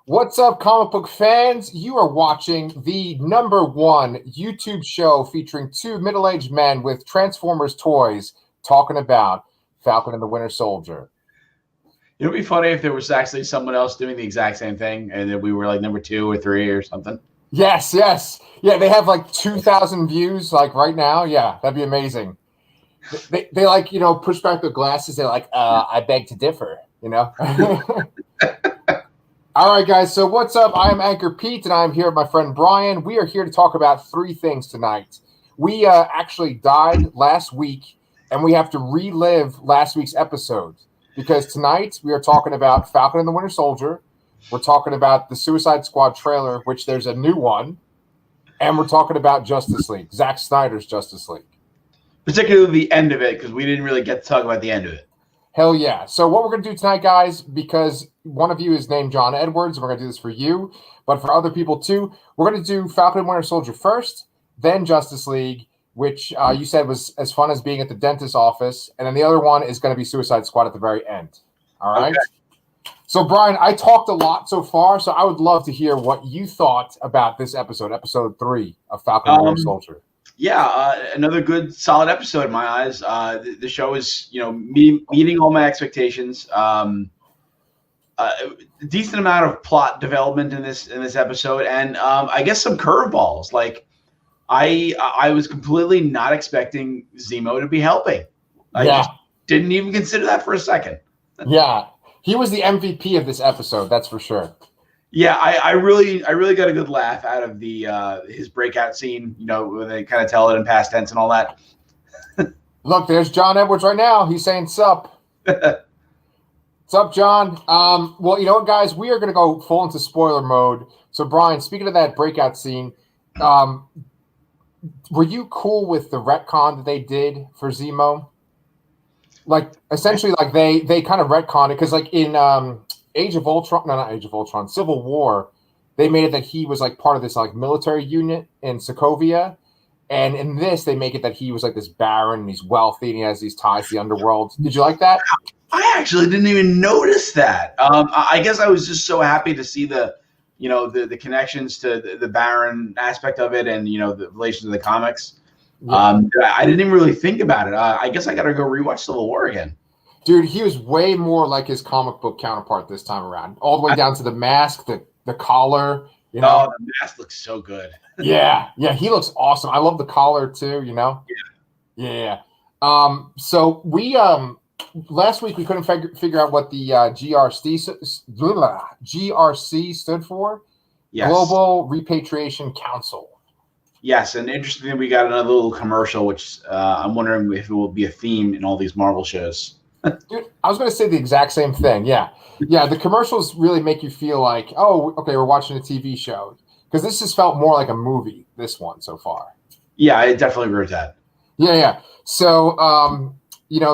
What's up, comic book fans? You are watching the #1 YouTube show featuring two middle-aged men with Transformers toys talking about Falcon and the Winter Soldier. It would be funny if there was actually someone else doing the exact same thing and then we were like number 2 or 3 or something. Yes. Yeah, they have like 2,000 views like right now. Yeah, that'd be amazing. They like, push back their glasses. They're like, I beg to differ, All right, guys, so what's up? I am Anchor Pete, and I'm here with my friend Brian. We are here to talk about 3 things tonight. We actually died last week, and we have to relive last week's episode, because tonight we are talking about Falcon and the Winter Soldier. We're talking about the Suicide Squad trailer, which there's a new one, and we're talking about Justice League, Zack Snyder's Justice League. Particularly the end of it, because we didn't really get to talk about the end of it. Hell yeah. So what we're going to do tonight, guys, because one of you is named John Edwards, and we're going to do this for you, but for other people too, we're going to do Falcon and Winter Soldier first, then Justice League, which you said was as fun as being at the dentist's office, and then the other one is going to be Suicide Squad at the very end. All right? Okay. So, Brian, I talked a lot so far, so I would love to hear what you thought about this episode 3 of Falcon and Winter Soldier. Yeah, another good, solid episode in my eyes. The show is, meeting all my expectations. A decent amount of plot development in this episode, and I guess some curveballs. Like, I was completely not expecting Zemo to be helping. I just didn't even consider that for a second. Yeah, he was the MVP of this episode. That's for sure. Yeah, I really got a good laugh out of the his breakout scene, when they kind of tell it in past tense and all that. Look, there's John Edwards right now. He's saying sup. Sup, John? Well, you know what, guys? We are going to go full into spoiler mode. So, Brian, speaking of that breakout scene, were you cool with the retcon that they did for Zemo? Like, essentially, like they kind of retconned it because, like, in Age of Ultron, no, not Age of Ultron, Civil War, they made it that he was like part of this like military unit in Sokovia, and in this they make it that he was like this baron and he's wealthy and he has these ties to the underworld. Did you like that? I actually didn't even notice that. I guess I was just so happy to see the connections to the baron aspect of it and the relation to the comics. Yeah. I didn't even really think about it. I guess I got to go rewatch Civil War again. Dude, he was way more like his comic book counterpart this time around. All the way down to the mask, the collar. Oh, the mask looks so good. Yeah, he looks awesome. I love the collar too. Yeah. So we last week we couldn't figure out what the GRC stood for. Yes. Global Repatriation Council. Yes, and interestingly, we got another little commercial, which I'm wondering if it will be a theme in all these Marvel shows. Dude, I was going to say the exact same thing. Yeah. The commercials really make you feel like, oh, okay, we're watching a TV show, because this has felt more like a movie. This one so far. Yeah, I definitely agree with that. Yeah. So,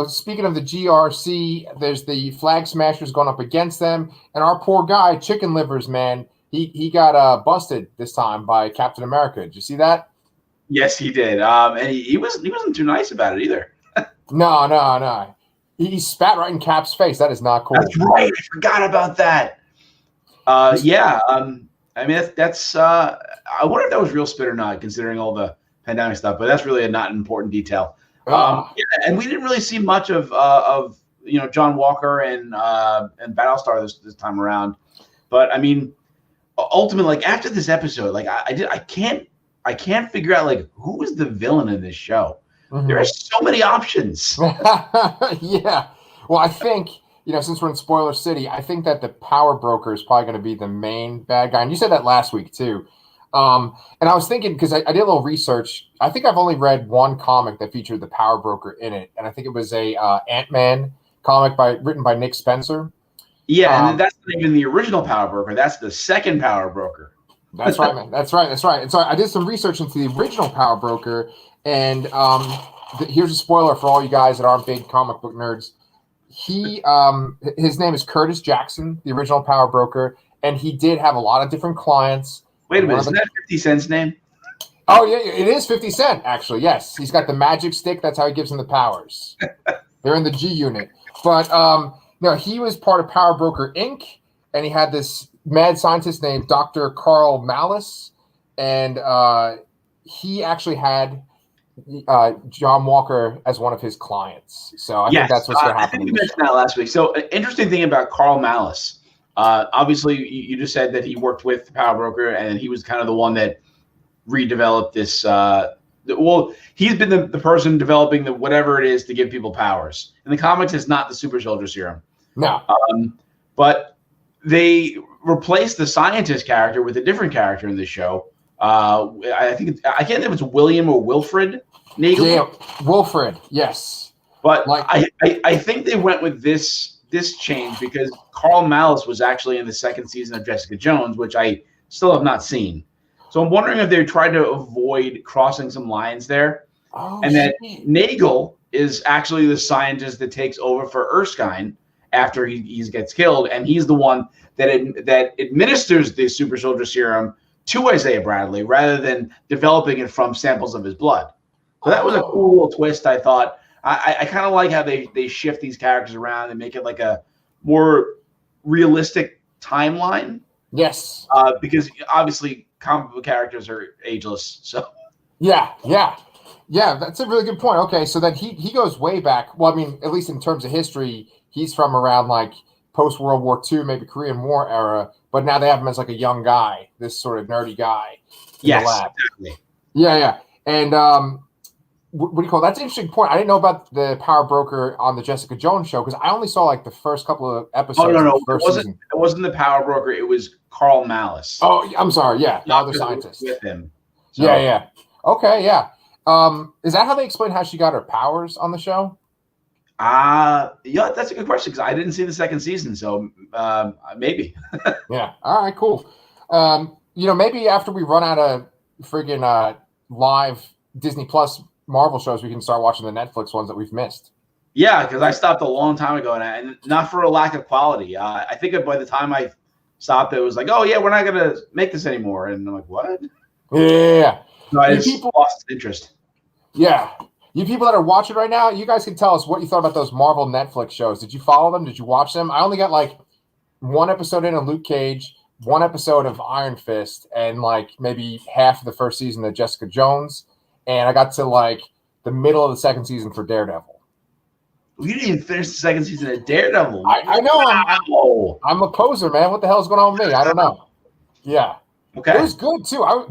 speaking of the GRC, there's the Flag Smashers going up against them, and our poor guy, Chicken Livers, man, he got busted this time by Captain America. Did you see that? Yes, he did. And he wasn't too nice about it either. No. He spat right in Cap's face. That is not cool. That's right. I forgot about that. Yeah. I mean, that's. I wonder if that was real spit or not, considering all the pandemic stuff. But that's really not an important detail. Yeah, and we didn't really see much of John Walker and Battlestar this time around. But I mean, ultimately, like after this episode, like I can't figure out like who is the villain in this show. Mm-hmm. There are so many options. Yeah. Well, I think, since we're in Spoiler City, I think that the Power Broker is probably going to be the main bad guy. And you said that last week, too. And I was thinking, because I did a little research. I think I've only read one comic that featured the Power Broker in it. And I think it was a Ant-Man comic written by Nick Spencer. Yeah, and that's not even the original Power Broker. That's the second Power Broker. That's right, man. That's right. And so I did some research into the original Power Broker. And here's a spoiler for all you guys that aren't big comic book nerds. His name is Curtis Jackson, the original Power Broker, and he did have a lot of different clients. Wait a minute, isn't that 50 Cent's name? Oh, yeah, it is 50 Cent, actually, yes. He's got the magic stick. That's how he gives him the powers. They're in the G unit. But, no, he was part of Power Broker Inc., and he had this mad scientist named Dr. Carl Malice, and he actually had John Walker as one of his clients. So I think that's what's going to happen. I think you mentioned that last week. So an interesting thing about Carl Malice, obviously you just said that he worked with the Power Broker, and he was kind of the one that redeveloped this. Well, he's been the person developing the whatever it is to give people powers. In the comics, it's not the super soldier serum. No. But they replaced the scientist character with a different character in the show. I think I can't think if it's William or Wilfred Nagel. Yeah, Wilfred, yes. But I think they went with this change because Carl Malice was actually in the second season of Jessica Jones, which I still have not seen. So I'm wondering if they tried to avoid crossing some lines there. And that Nagel is actually the scientist that takes over for Erskine after he gets killed, and he's the one that administers the super soldier serum to Isaiah Bradley rather than developing it from samples of his blood. So that was a cool little twist, I thought. I kind of like how they shift these characters around and make it like a more realistic timeline. Yes. Because obviously comic book characters are ageless. So yeah, that's a really good point. Okay, so then he goes way back. Well, I mean, at least in terms of history, he's from around like post-World War II, maybe Korean War era, but now they have him as like a young guy, this sort of nerdy guy in the lab. Exactly. Yeah. And what do you call it? That's an interesting point. I didn't know about the Power Broker on the Jessica Jones show because I only saw like the first couple of episodes. Oh, no. It wasn't the Power Broker. It was Carl Malice. Oh, I'm sorry. Yeah, the other scientist. With him. So. Yeah. Okay, yeah. Is that how they explain how she got her powers on the show? Yeah, that's a good question because I didn't see the second season, so maybe. Yeah. All right. Cool. Maybe after we run out of friggin' live Disney Plus Marvel shows, we can start watching the Netflix ones that we've missed. Yeah, because I stopped a long time ago, and not for a lack of quality. I think by the time I stopped, it was like, oh yeah, we're not gonna make this anymore, and I'm like, what? Yeah. No, I just lost interest. Yeah. You people that are watching right now, you guys can tell us what you thought about those Marvel Netflix shows. Did you follow them? Did you watch them? I only got like one episode in of Luke Cage, one episode of Iron Fist, and like maybe half of the first season of Jessica Jones. And I got to like the middle of the second season for Daredevil. We didn't even finish the second season of Daredevil. I know. Wow. I'm a poser, man. What the hell's going on with me? I don't know. Yeah. Okay. It was good too. I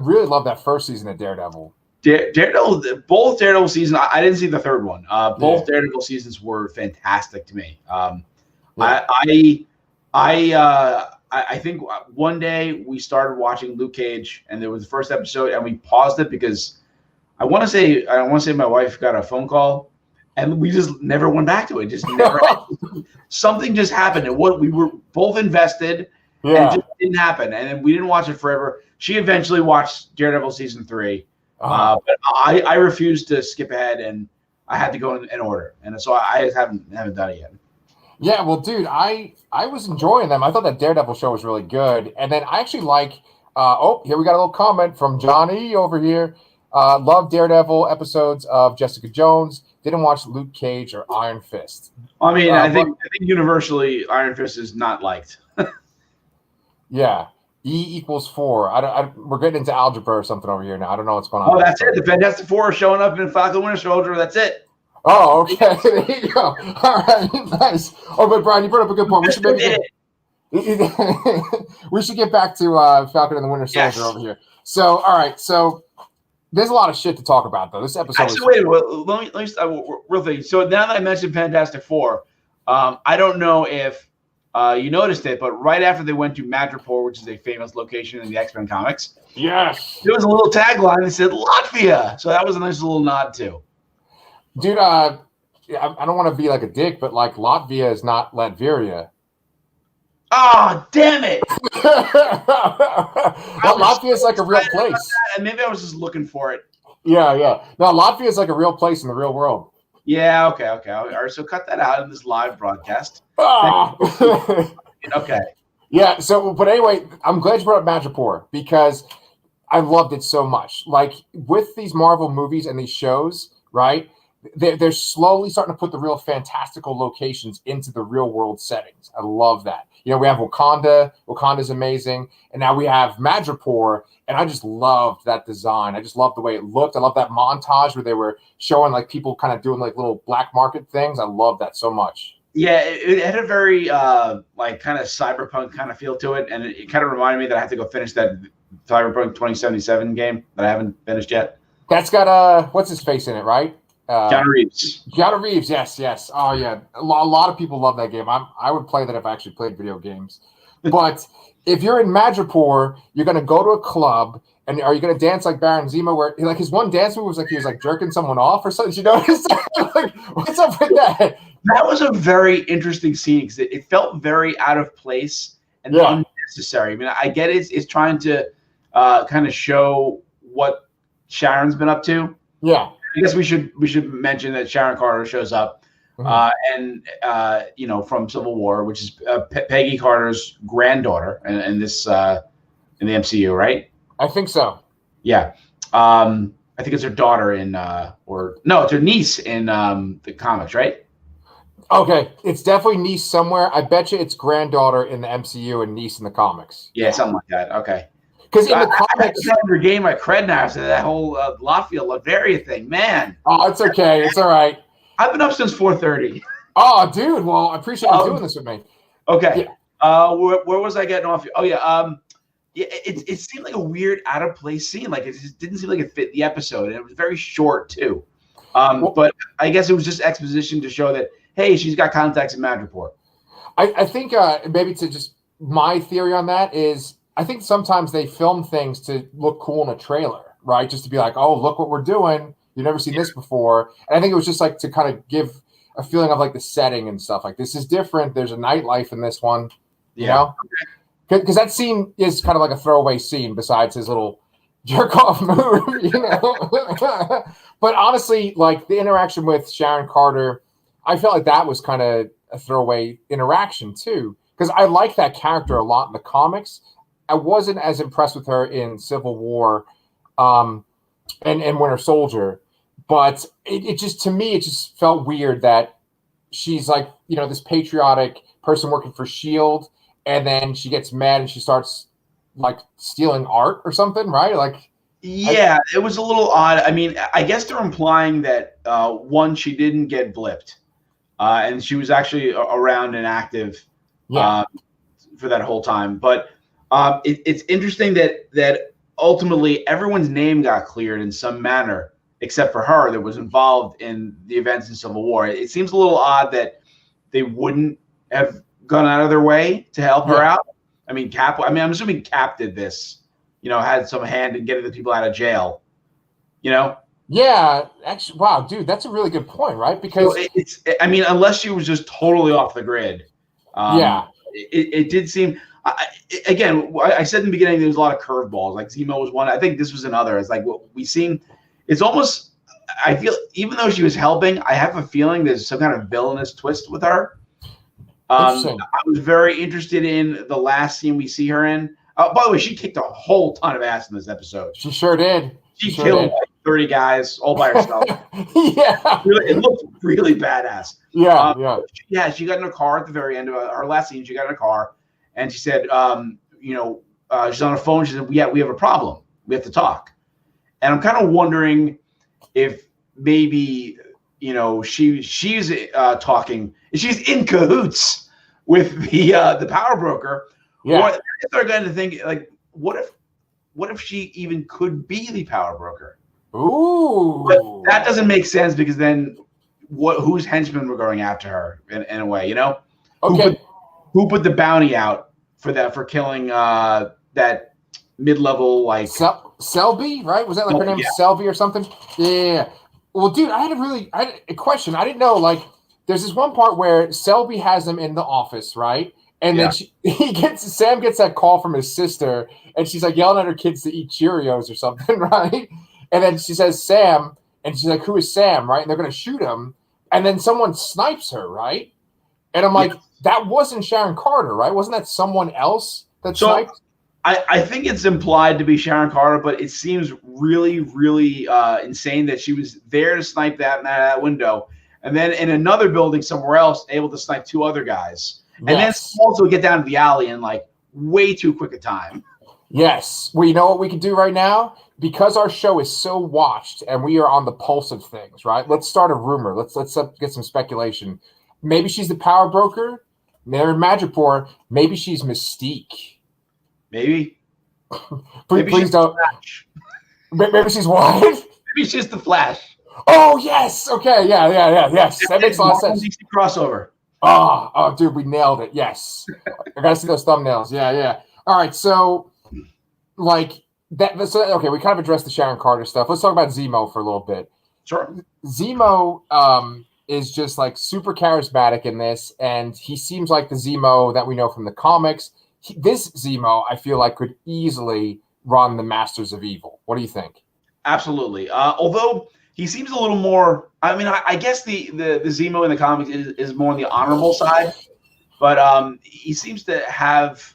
really love that first season of Daredevil. Daredevil, both Daredevil seasons. I didn't see the third one. Both Daredevil seasons were fantastic to me. I think one day we started watching Luke Cage, and there was the first episode, and we paused it because I want to say my wife got a phone call, and we just never went back to it. Just never. Something just happened, and we were both invested. Yeah. And it just didn't happen, and then we didn't watch it forever. She eventually watched Daredevil season 3. But I refused to skip ahead, and I had to go in order, and so I haven't done it yet. Yeah, well, dude, I was enjoying them. I thought that Daredevil show was really good, and then I actually like. Here we got a little comment from Johnny over here. Love Daredevil episodes of Jessica Jones. Didn't watch Luke Cage or Iron Fist. I mean, I think universally Iron Fist is not liked. Yeah. E = 4. We're getting into algebra or something over here now. I don't know what's going on. Oh, that's it. The Fantastic Four are showing up in Falcon Winter Soldier. That's it. Oh, okay. There you go. All right, nice. Oh, but Brian, you brought up a good point. We should get back to Falcon and the Winter Soldier over here. So, all right. So there's a lot of shit to talk about, though. This episode. Actually, let me real thing. So now that I mentioned Fantastic Four, I don't know if you noticed it, but right after they went to Madripoor, which is a famous location in the X-Men comics, yes, there was a little tagline that said Latvia. So that was a nice little nod too. Dude, I don't want to be like a dick, but like Latvia is not Latveria. Oh, damn it! Latvia is like a real place. And maybe I was just looking for it. Yeah. No, Latvia is like a real place in the real world. Yeah, okay. All right, so cut that out in this live broadcast. Okay. Yeah, so, but anyway, I'm glad you brought up Madripoor because I loved it so much. Like, with these Marvel movies and these shows, right, they're slowly starting to put the real fantastical locations into the real world settings. I love that. You know, we have Wakanda. Wakanda's amazing. And now we have Madripoor. And I just loved that design. I just loved the way it looked. I love that montage where they were showing like people kind of doing like little black market things. I love that so much. Yeah, it had a very like kind of cyberpunk kind of feel to it. And it kind of reminded me that I have to go finish that Cyberpunk 2077 game that I haven't finished yet. That's got what's his face in it, right? Keanu Reeves. Keanu Reeves, yes. Oh yeah, a lot of people love that game. I would play that if I actually played video games. But if you're in Madripoor, you're gonna go to a club, and are you gonna dance like Baron Zemo? Where like his one dance move was like he was like jerking someone off or something. Did you notice? Like, what's up with that? That was a very interesting scene because it felt very out of place and unnecessary. I mean, I get it's trying to kind of show what Sharon's been up to. Yeah. I guess we should mention that Sharon Carter shows up, and you know, from Civil War, which is Peggy Carter's granddaughter, in this in the MCU, right? I think so. Yeah, I think it's her daughter in, or no, it's her niece in the comics, right? Okay, it's definitely niece somewhere. I bet you it's granddaughter in the MCU and niece in the comics. Yeah, something like that. Okay. Because in the comics, I regained my cred now after that whole Lafayette Latveria thing, man. Oh, it's okay. It's all right. I've been up since 4:30. Oh, dude. Well, I appreciate you doing this with me. Okay. Yeah. Where was I getting off? Oh yeah. Yeah. It seemed like a weird, out of place scene. Like it just didn't seem like it fit the episode, and it was very short too. But I guess it was just exposition to show that hey, she's got contacts in Madripoor. I think maybe to just my theory on that is. I think sometimes they film things to look cool in a trailer, right? Just to be like, oh, look what we're doing. You've never seen this before. And I think it was just like to kind of give a feeling of like the setting and stuff. Like this is different. There's a nightlife in this one, you know? Because that scene is kind of like a throwaway scene besides his little jerk off move, you know? But honestly, like the interaction with Sharon Carter, I felt like that was kind of a throwaway interaction too. Because I like that character a lot in the comics. I wasn't as impressed with her in Civil War and Winter Soldier, but it just, to me, it just felt weird that she's like, you know, this patriotic person working for S.H.I.E.L.D., and then she gets mad and she starts like stealing art or something, right? Like, yeah, it was a little odd. I mean, I guess they're implying that one, she didn't get blipped, and she was actually around and active for that whole time, but. It's interesting that ultimately everyone's name got cleared in some manner, except for her that was involved in the events in Civil War. It seems a little odd that they wouldn't have gone out of their way to help her out. I mean, I'm assuming Cap did this, you know, had some hand in getting the people out of jail, you know? Yeah, actually, wow, dude, that's a really good point, right? Because I mean, unless she was just totally off the grid. It did seem. Again, I said in the beginning there was a lot of curveballs. Like Zemo was one. I think this was another. It's like what we seen. It's almost. I feel even though she was helping, I have a feeling there's some kind of villainous twist with her. I was very interested in the last scene we see her in. By the way, she kicked a whole ton of ass in this episode. She sure did. She killed like 30 guys all by herself. Really, it looked really badass. Yeah. She got in a car at the very end of her last scene. She got in a car. And she said, you know, she's on the phone. She said, yeah, we have a problem. We have to talk. And I'm kind of wondering if maybe, you know, she's talking. She's in cahoots with the power broker. Yeah. Or they're going to think, like, what if she even could be the power broker? Ooh. But that doesn't make sense because then whose henchmen were going after her in a way, you know? Okay. Who put the bounty out for killing that mid-level like Selby, right? Was that like her name was Selby or something? Yeah. Well, dude, I had a question. I didn't know, like, there's this one part where Selby has him in the office, right? And then Sam gets that call from his sister, and she's like yelling at her kids to eat Cheerios or something, right? And then she says Sam, and she's like, who is Sam, right? And they're gonna shoot him, and then someone snipes her, right? And I'm like, that wasn't Sharon Carter, right? Wasn't that someone else that sniped? I think it's implied to be Sharon Carter, but it seems really, really insane that she was there to snipe that window, and then in another building somewhere else, able to snipe 2 other guys, and then also get down to the alley in like way too quick a time. Yes. Well, you know what we can do right now? Because our show is so watched and we are on the pulse of things, right? Let's start a rumor. Let's get some speculation. Maybe she's the power broker. Mary Madripoor. Maybe she's Mystique. Maybe. Please don't. Maybe she's what? Maybe she's the Flash. Oh yes. Okay. Yeah. Yes. That makes a lot of sense. DC crossover. Oh, dude, we nailed it. Yes. I gotta see those thumbnails. Yeah. All right. So, like that. So, okay, we kind of addressed the Sharon Carter stuff. Let's talk about Zemo for a little bit. Sure. Zemo is just like super charismatic in this, and he seems like the Zemo that we know from the comics. This Zemo, I feel like, could easily run the Masters of Evil. What do you think? Absolutely. Although he seems a little more. I mean, I guess the Zemo in the comics is more on the honorable side, but he seems to have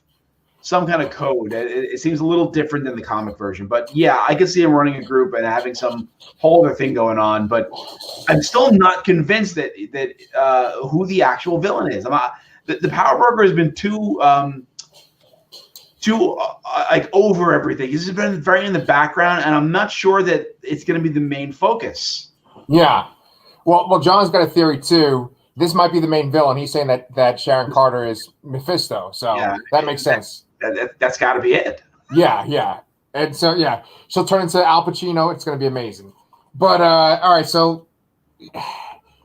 some kind of code. It seems a little different than the comic version. But yeah, I can see him running a group and having some whole other thing going on. But I'm still not convinced that who the actual villain is. The Power Broker has been too like over everything. He's been very in the background, and I'm not sure that it's going to be the main focus. Yeah. Well, John's got a theory too. This might be the main villain. He's saying that Sharon Carter is Mephisto, so yeah, that makes sense. That's got to be it. Yeah. And so, yeah, she'll turn into Al Pacino. It's going to be amazing. But, all right, so,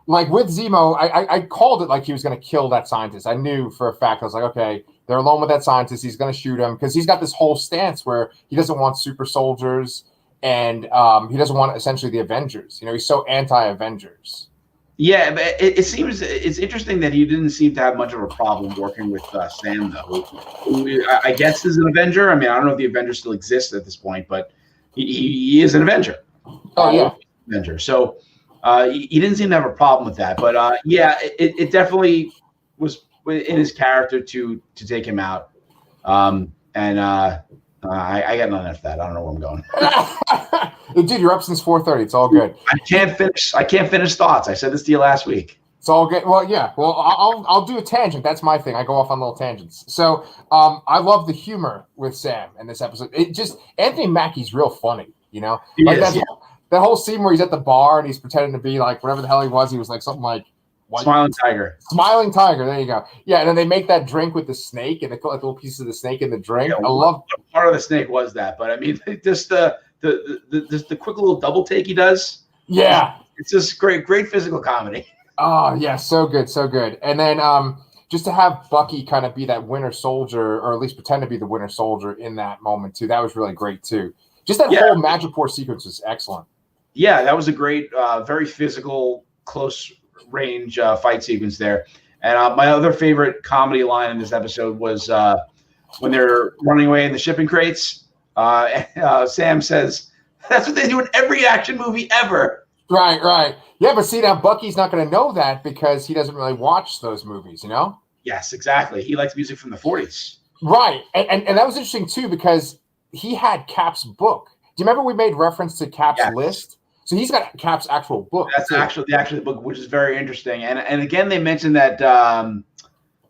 like, with Zemo, I called it like he was going to kill that scientist. I knew for a fact. I was like, okay, they're alone with that scientist. He's going to shoot him because he's got this whole stance where he doesn't want super soldiers and he doesn't want, essentially, the Avengers. You know, he's so anti-Avengers. Yeah, but it seems it's interesting that he didn't seem to have much of a problem working with Sam, though, who I guess is an Avenger. I mean, I don't know if the Avenger still exists at this point, but he is an Avenger. Oh, yeah. Avenger. So he didn't seem to have a problem with that. But, yeah, it definitely was in his character to take him out. I got nothing after that. I don't know where I'm going. Dude, you're up since 4:30. It's all good. I can't finish thoughts. I said this to you last week. It's all good. Well, yeah. Well, I'll do a tangent. That's my thing. I go off on little tangents. So, I love the humor with Sam in this episode. It just Anthony Mackie's real funny. You know, that whole scene where he's at the bar and he's pretending to be like whatever the hell he was. He was like something like Smiling Tiger. Smiling Tiger. There you go. Yeah, and then they make that drink with the snake and they put like little pieces of the snake in the drink. Yeah, I love. What part of the snake was that? But I mean, just the quick little double take he does. Yeah, it's just great physical comedy. Oh yeah, so good. And then just to have Bucky kind of be that Winter Soldier, or at least pretend to be the Winter Soldier in that moment too. That was really great too. Just that whole Madripoor sequence was excellent. Yeah, that was a great, very physical, close range fight sequence there. And my other favorite comedy line in this episode was when they're running away in the shipping crates. Sam says, "That's what they do in every action movie ever." Right. Yeah, but see, now Bucky's not going to know that because he doesn't really watch those movies, you know? Yes, exactly. He likes music from the 40s. Right. And that was interesting, too, because he had Cap's book. Do you remember we made reference to Cap's list? So he's got Cap's actual book. That's actually the actual book, which is very interesting. And again, they mentioned that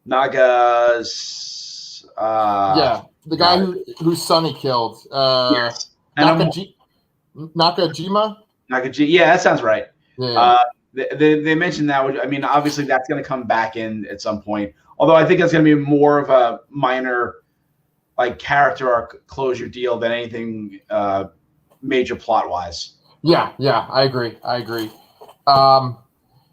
Naga's... the guy whose son he killed. Yes. Nakajima? Yeah, that sounds right. Yeah. They mentioned that. Which, I mean, obviously that's going to come back in at some point. Although I think that's going to be more of a minor, like, character arc closure deal than anything major plot wise. Yeah, I agree.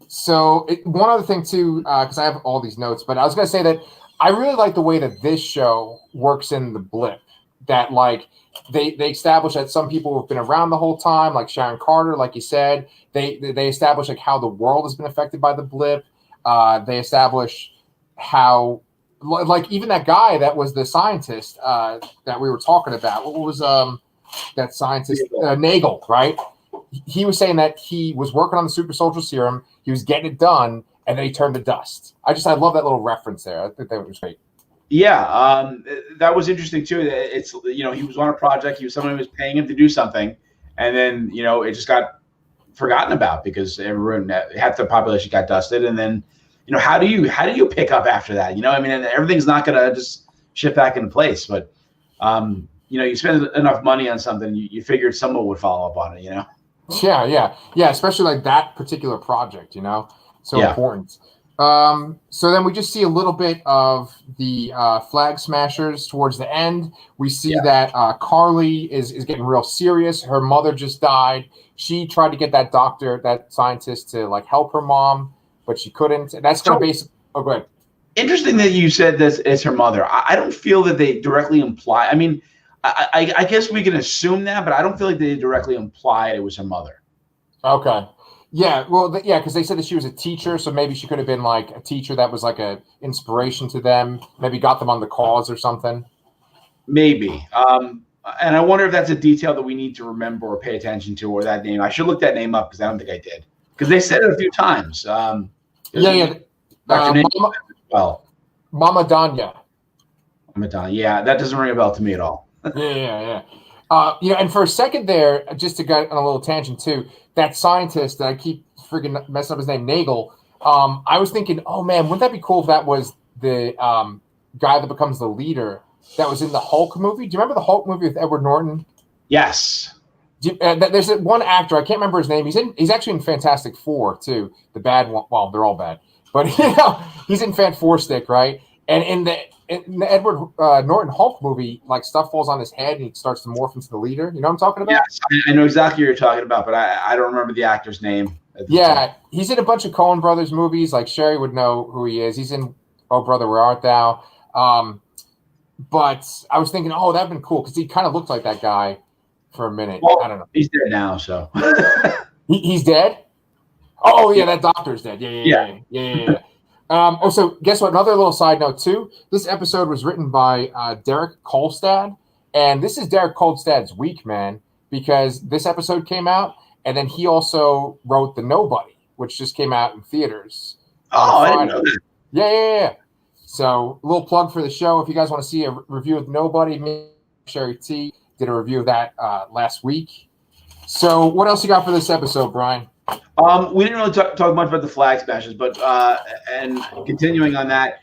So one other thing too, because I have all these notes, but I was going to say that I really like the way that this show works in the blip. That like they establish that some people have been around the whole time, like Sharon Carter, like you said. They establish like how the world has been affected by the blip. They establish how, like, even that guy that was the scientist that we were talking about. What was that scientist Nagel, right? He was saying that he was working on the super soldier serum. He was getting it done, and then he turned to dust. I love that little reference there. I think that was great. Yeah, that was interesting too. It's he was on a project. Someone was paying him to do something, and then it just got forgotten about because everyone half the population got dusted, and then how do you pick up after that? I mean, and everything's not gonna just shift back into place, but you spend enough money on something, you figured someone would follow up on it. Yeah, especially like that particular project, so important. So then we just see a little bit of the Flag Smashers towards the end. We see that Carly is getting real serious. Her mother just died. She tried to get that scientist to like help her mom, but she couldn't. And that's going to basically. Oh, go ahead. Interesting that you said this is her mother. I don't feel that they directly imply. I mean, I guess we can assume that, but I don't feel like they directly implied it was her mother. Okay. Yeah, well, because they said that she was a teacher, so maybe she could have been like a teacher that was like a inspiration to them. Maybe got them on the cause or something. Maybe. And I wonder if that's a detail that we need to remember or pay attention to, or that name. I should look that name up because I don't think I did. Because they said it a few times. Mama Danya. Mama Danya. Yeah, that doesn't ring a bell to me at all. Yeah. And for a second there, just to get on a little tangent too, that scientist that I keep freaking messing up his name, Nagel. I was thinking, oh man, wouldn't that be cool if that was the guy that becomes the leader that was in the Hulk movie? Do you remember the Hulk movie with Edward Norton? Yes. There's one actor, I can't remember his name. He's actually in Fantastic Four too, the bad one. Well, they're all bad, but he's in Fan Four Stick, right? And in the Edward Norton Hulk movie, like stuff falls on his head and he starts to morph into the leader. You know what I'm talking about? Yes, I know exactly what you're talking about, but I don't remember the actor's name. Yeah, he's in a bunch of Coen Brothers movies. Like Sherry would know who he is. He's in Oh Brother, Where Art Thou? But I was thinking, that'd been cool because he kind of looked like that guy for a minute. Well, I don't know. He's dead now, so he's dead. Oh yeah, that doctor's dead. Yeah. So guess what? Another little side note too. This episode was written by Derek Kolstad, and this is Derek Kolstad's week, man, because this episode came out, and then he also wrote The Nobody, which just came out in theaters. I didn't know that. Yeah. So a little plug for the show. If you guys want to see a review of Nobody, me, Sherry T did a review of that last week. So what else you got for this episode, Brian? We didn't really talk much about the Flag Smashers, but and continuing on that,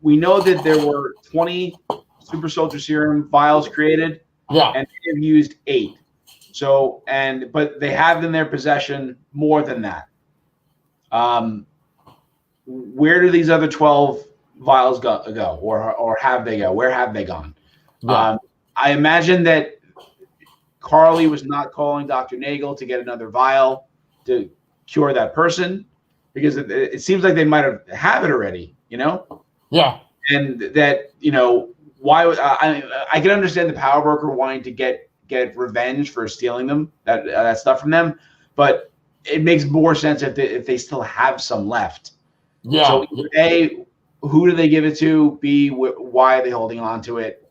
we know that there were 20 super soldier serum vials created, and they've used 8. So but they have in their possession more than that. Where do these other 12 vials go, or have they go? Where have they gone? Yeah. I imagine that Carly was not calling Dr. Nagel to get another vial to cure that person, because it seems like they might have it already, Yeah. And that, why would I can understand the power broker wanting to get revenge for stealing them, that stuff from them, but it makes more sense if they still have some left. Yeah. So A, who do they give it to? B, why are they holding on to it?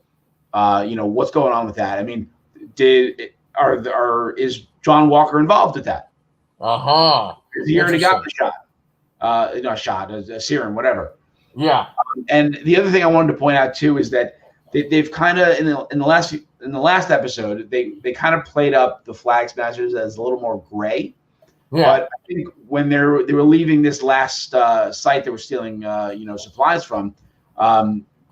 What's going on with that? I mean, is John Walker involved with that? He already got the shot. A serum, whatever. Yeah. And the other thing I wanted to point out too is that they've kind of in the last episode they kind of played up the Flag Smashers as a little more gray. Yeah. But I think when they were leaving this last site they were stealing supplies from,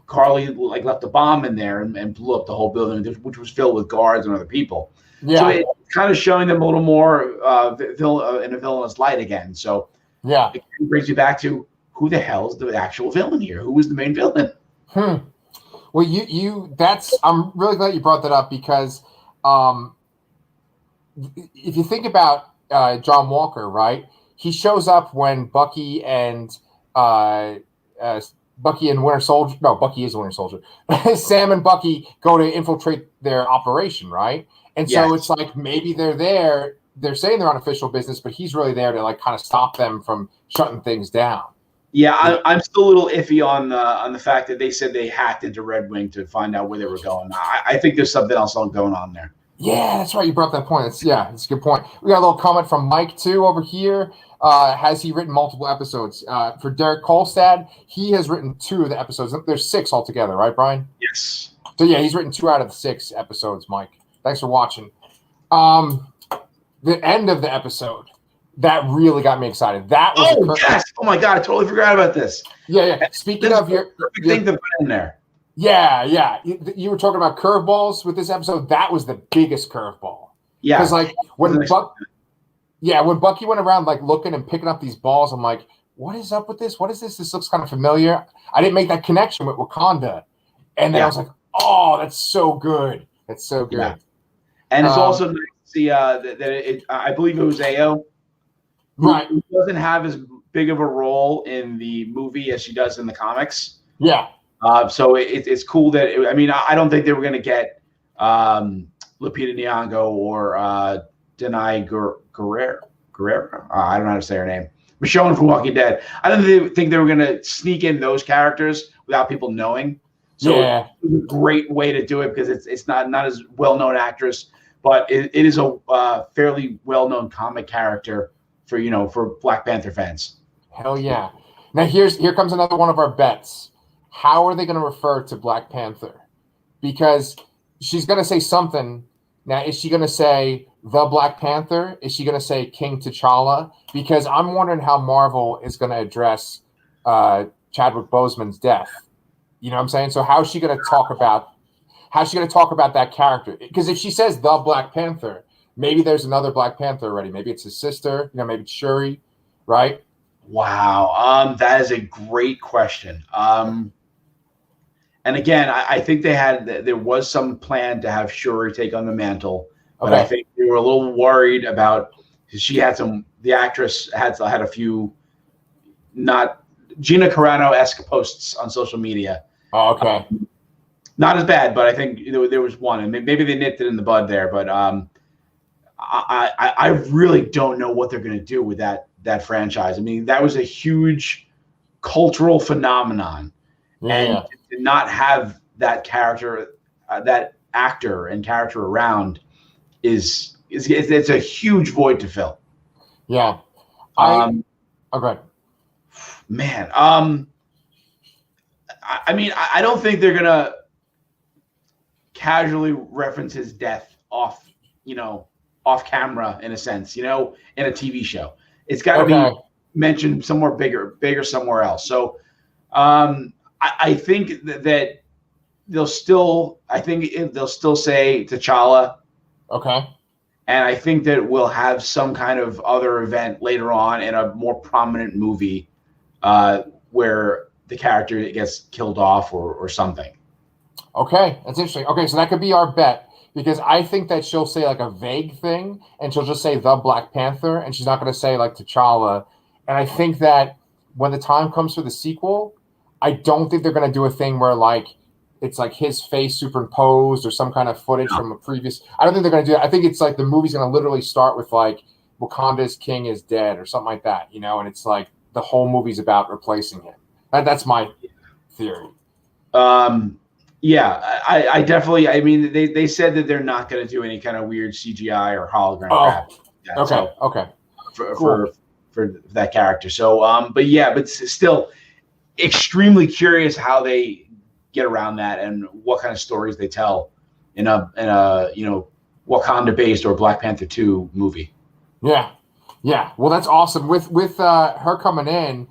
Carly left a bomb in there and blew up the whole building, which was filled with guards and other people. Yeah. So it's kind of showing them a little more in a villainous light again. So it brings you back to who the hell's the actual villain here? Who is the main villain? Well, I'm really glad you brought that up, because if you think about John Walker, right? He shows up when Bucky and Winter Soldier. No, Bucky is Winter Soldier. Sam and Bucky go to infiltrate their operation, right? And so it's like maybe they're there. They're saying they're on official business, but he's really there to kind of stop them from shutting things down. Yeah, I'm still a little iffy on the fact that they said they hacked into Red Wing to find out where they were going. I think there's something else going on there. Yeah, that's right. You brought that point. That's a good point. We got a little comment from Mike too over here. Has he written multiple episodes? For Derek Kolstad, he has written 2 of the episodes. There's 6 altogether, right, Brian? Yes. So yeah, he's written 2 out of the 6 episodes. Mike, thanks for watching. The end of the episode that really got me excited. That was yes! Oh my god, I totally forgot about this. Yeah. Speaking of your perfect thing to put in there. Yeah. You were talking about curveballs with this episode. That was the biggest curveball. Yeah. Because like when Bucky went around like looking and picking up these balls, I'm like, what is up with this? What is this? This looks kind of familiar. I didn't make that connection with Wakanda. And then I was like, oh, that's so good. That's so good. Yeah. And it's also nice to see I believe it was Ao. Right. Who doesn't have as big of a role in the movie as she does in the comics. Yeah. So it's cool that I don't think they were going to get Lupita Nyong'o or Denai Guerrero. I don't know how to say her name. Michonne from Walking Dead. I don't think they were going to sneak in those characters without people knowing. So it's a great way to do it because it's not as well known actress, but it is a fairly well known comic character for Black Panther fans. Hell yeah! Now here comes another one of our bets. How are they going to refer to Black Panther? Because she's going to say something. Now, is she going to say the Black Panther? Is she going to say King T'Challa? Because I'm wondering how Marvel is going to address Chadwick Boseman's death. You know what I'm saying? So how's she going to talk about that character? Because if she says the Black Panther, maybe there's another Black Panther already. Maybe it's his sister. Maybe it's Shuri, right? Wow, that is a great question. And again, I think there was some plan to have Shuri take on the mantle, but I think they were a little worried about the actress had a few not Gina Carano-esque posts on social media. Oh, okay. Not as bad, but I think there was one, and maybe they nipped it in the bud there. But I really don't know what they're going to do with that franchise. I mean, that was a huge cultural phenomenon, and to not have that character, that actor and character around it's a huge void to fill. Yeah. Okay. Man, I don't think they're gonna casually reference his death off camera in a sense, in a TV show. It's got to be mentioned somewhere bigger somewhere else. So I think that they'll still say T'Challa. Okay. And I think that we'll have some kind of other event later on in a more prominent movie where the character gets killed off or something. Okay, that's interesting. Okay, so that could be our bet, because I think that she'll say like a vague thing and she'll just say the Black Panther and she's not going to say like T'Challa. And I think that when the time comes for the sequel, I don't think they're going to do a thing where like it's like his face superimposed or some kind of footage from a previous. I don't think they're going to do that. I think it's like the movie's going to literally start with like Wakanda's king is dead or something like that, and it's like the whole movie's about replacing him. That's my theory. Yeah, I definitely. I mean, they said that they're not going to do any kind of weird CGI or hologram crap. Okay. For that character. So, but still, extremely curious how they get around that and what kind of stories they tell in a Wakanda based or Black Panther 2 movie. Yeah. Well, that's awesome. With her coming in,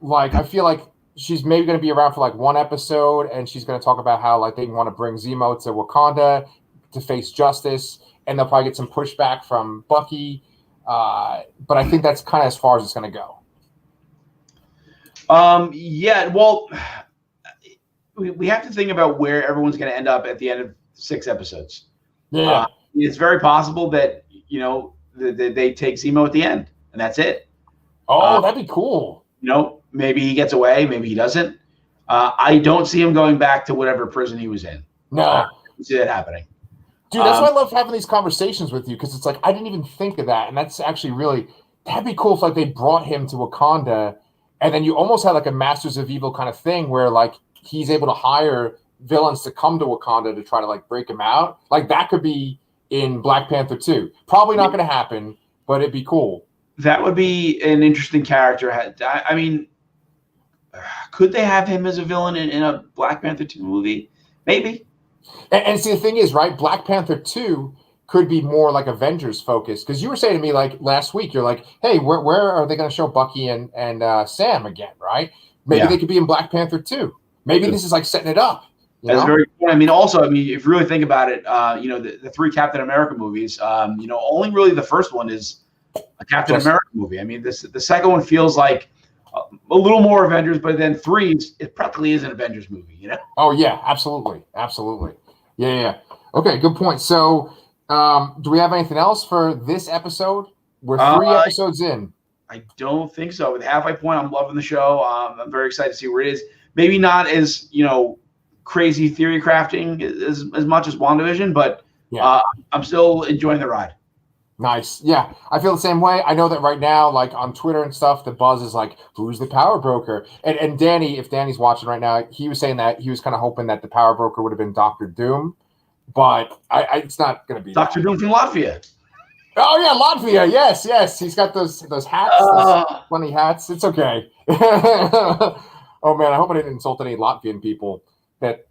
like I feel like she's maybe going to be around for like one episode, and she's going to talk about how like they want to bring Zemo to Wakanda to face justice, and they'll probably get some pushback from Bucky. But I think that's kind of as far as it's going to go. Yeah. Well, we have to think about where everyone's going to end up at the end of 6 episodes. Yeah. It's very possible that they take Zemo at the end, and that's it. Oh, that'd be cool. Maybe he gets away, maybe he doesn't. I don't see him going back to whatever prison he was in. No. I don't see that happening. Dude, that's why I love having these conversations with you, because it's like I didn't even think of that, and that's actually really that'd be cool if like they brought him to Wakanda, and then you almost had like a Masters of Evil kind of thing where like he's able to hire villains to come to Wakanda to try to like break him out. Like that could be in Black Panther 2. Probably not going to happen, but it'd be cool. That would be an interesting character. I mean, could they have him as a villain in a Black Panther 2 movie? Maybe. And see, the thing is, right, Black Panther 2 could be more like Avengers focused. Because you were saying to me, like, last week, you're like, hey, where are they going to show Bucky and Sam again, right? Maybe they could be in Black Panther 2. Maybe this is like setting it up. That's very cool. I mean, also, if you really think about it, the 3 Captain America movies, only really the first one is a Captain America movie. I mean, the second one feels like a little more Avengers, but then 3, it practically is an Avengers movie, you know? Oh, yeah, absolutely. Absolutely. Yeah. Okay, good point. So, do we have anything else for this episode? We're 3 episodes in. I don't think so. With Halfway Point, I'm loving the show. I'm very excited to see where it is. Maybe not as, crazy theory crafting as much as WandaVision, but I'm still enjoying the ride. Nice. Yeah, I feel the same way. I know that right now, like on Twitter and stuff, the buzz is like, who's the power broker? And Danny, if Danny's watching right now, he was saying that he was kind of hoping that the power broker would have been Dr. Doom, but it's not going to be Dr. Doom from Latvia. Oh, yeah, Latvia. Yes. He's got those hats, those funny hats. It's okay. Oh, man, I hope I didn't insult any Latvian people that,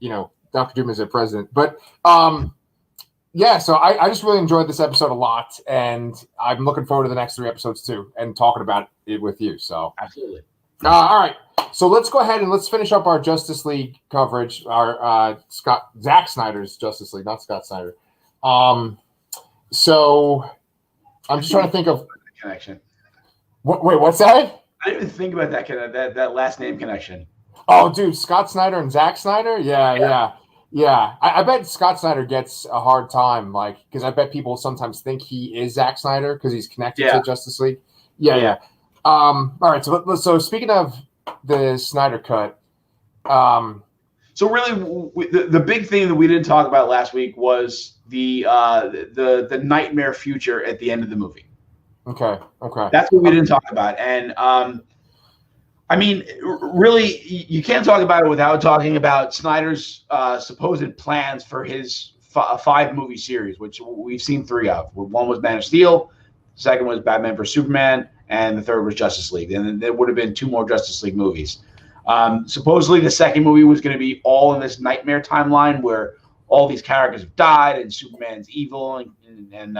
Dr. Doom is their president. But, so I just really enjoyed this episode a lot, and I'm looking forward to the next 3 episodes, too, and talking about it with you. So absolutely. All right. So let's go ahead and let's finish up our Justice League coverage, our Zack Snyder's Justice League, not Scott Snyder. So I'm just trying to think of connection. Wait, what's that? I didn't even think about that last name connection. Oh, dude, Scott Snyder and Zack Snyder? Yeah. I bet Scott Snyder gets a hard time, because I bet people sometimes think he is Zack Snyder because he's connected to Justice League. Yeah. All right, so speaking of the Snyder Cut, so really the big thing that we didn't talk about last week was the nightmare future at the end of the movie. Okay. That's what we didn't talk about, and I mean, really, you can't talk about it without talking about Snyder's supposed plans for his 5-movie series, which we've seen 3 of. One was Man of Steel, the second was Batman vs Superman, and the third was Justice League. And then there would have been 2 more Justice League movies. Supposedly, the second movie was going to be all in this nightmare timeline where all these characters have died and Superman's evil and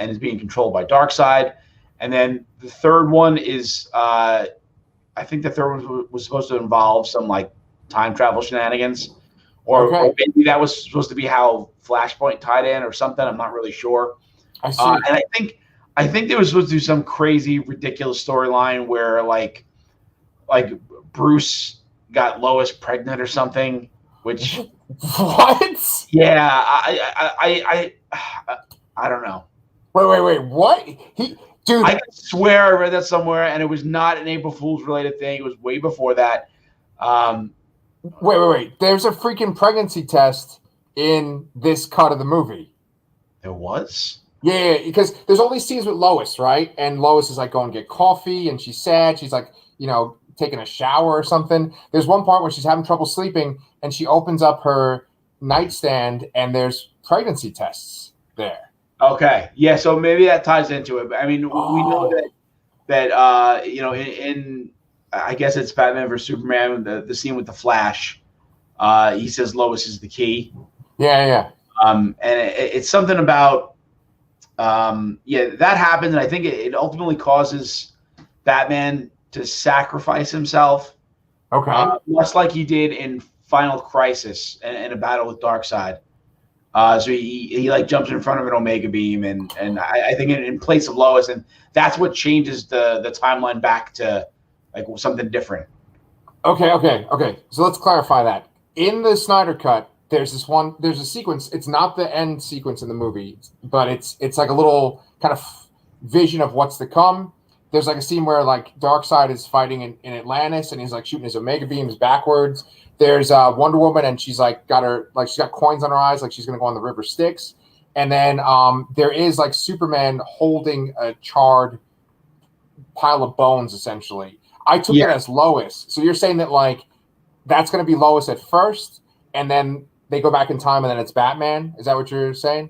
is being controlled by Darkseid. And then the third one is, I think the third one was supposed to involve some time travel shenanigans, or maybe that was supposed to be how Flashpoint tied in or something. I'm not really sure. I see. And I think they were supposed to do some crazy, ridiculous storyline where like Bruce got Lois pregnant or something. Which what? Yeah, I don't know. Wait, what? Dude, I swear I read that somewhere, and it was not an April Fool's related thing. It was way before that. Wait. There's a freaking pregnancy test in this cut of the movie. There was? Yeah, because there's all these scenes with Lois, right? And Lois is going to get coffee, and she's sad. She's taking a shower or something. There's one part where she's having trouble sleeping, and she opens up her nightstand, and there's pregnancy tests there. Okay, yeah, so maybe that ties into it. But I mean, we know that in I guess it's Batman vs Superman, the scene with the Flash. He says Lois is the key. Yeah. And it's something about that happens, and I think it ultimately causes Batman to sacrifice himself. Okay, much like he did in Final Crisis and a battle with Darkseid. So he jumps in front of an Omega Beam, and I think in place of Lois, and that's what changes the timeline back to something different. Okay. So let's clarify that. In the Snyder Cut, there's a sequence. It's not the end sequence in the movie, but it's like a little kind of vision of what's to come. There's a scene where Darkseid is fighting in Atlantis, and he's shooting his Omega Beams backwards. There's Wonder Woman, and she's she's got coins on her eyes, she's gonna go on the river Styx. And then there is Superman holding a charred pile of bones, essentially. I took it as Lois. So you're saying that that's gonna be Lois at first, and then they go back in time, and then it's Batman. Is that what you're saying?